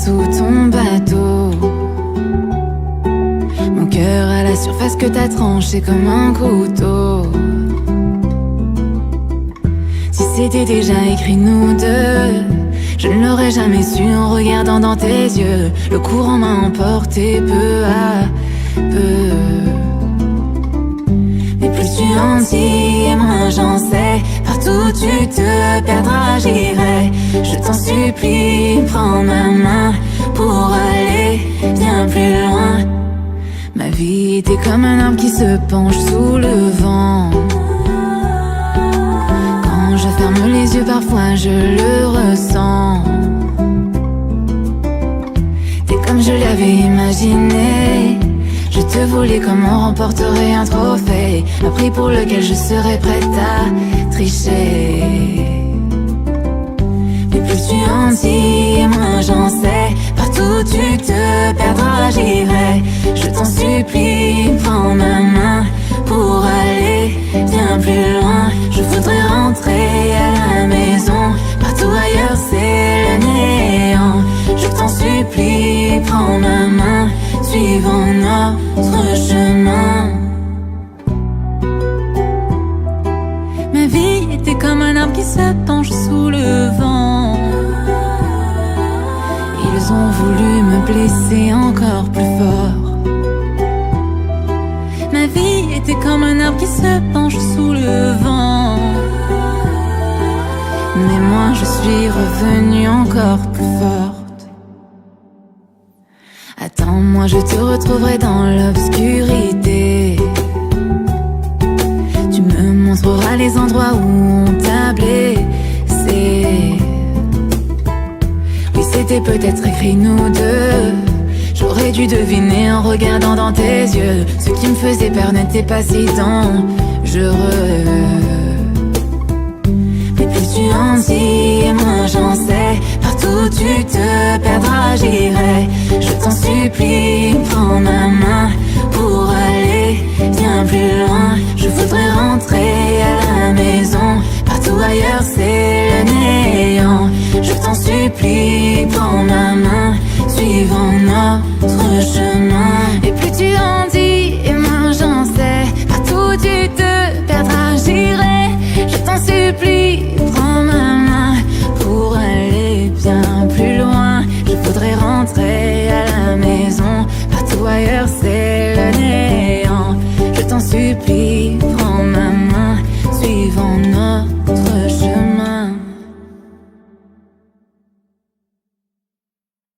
sous ton bateau. Mon cœur à la surface que t'as tranché comme un couteau. Si c'était déjà écrit nous deux, je ne l'aurais jamais su en regardant dans tes yeux. Le courant m'a emporté peu à peu. Mais plus tu en dis et moins j'en sais. Partout tu te perdras, j'irai. Je t'en supplie, prends ma main pour aller bien plus loin. Ma vie était comme un arbre qui se penche sous le vent. Quand je ferme les yeux parfois je le ressens. T'es comme je l'avais imaginé. Je te voulais comme on remporterait un trophée, un prix pour lequel je serais prête à tricher. Mais plus tu en dis et moins j'en sais. Partout tu te perdras, j'irai. Je t'en supplie, prends ma main pour aller bien plus loin. Je voudrais rentrer à la maison. Partout ailleurs c'est le néant. Je t'en supplie, prends ma main. Suivons notre chemin. Ma vie était comme un arbre qui se penche sous le vent. Ils ont voulu me blesser encore plus fort. Ma vie était comme un arbre qui se penche sous le vent. Mais moi je suis revenue encore plus forte. Attends-moi, je te retrouverai dans l'obscurité. Tu me montreras les endroits où on t'a blessé. Oui, c'était peut-être écrit nous deux. J'aurais dû deviner en regardant dans tes yeux. Ce qui me faisait peur n'était pas si dangereux. Mais plus tu en dis et moins j'en sais. Partout tu te perdras, j'irai. Je t'en supplie, prends ma main pour aller bien plus loin. Je voudrais rentrer à la maison. Partout ailleurs c'est le néant. Je t'en supplie, prends ma main. Suivons notre chemin. Et plus tu en dis et moins j'en sais. Partout tu te perdras, j'irai. Je t'en supplie, prends ma main pour aller bien plus loin. Je voudrais rentrer à la maison. Partout ailleurs c'est le néant. Je t'en supplie.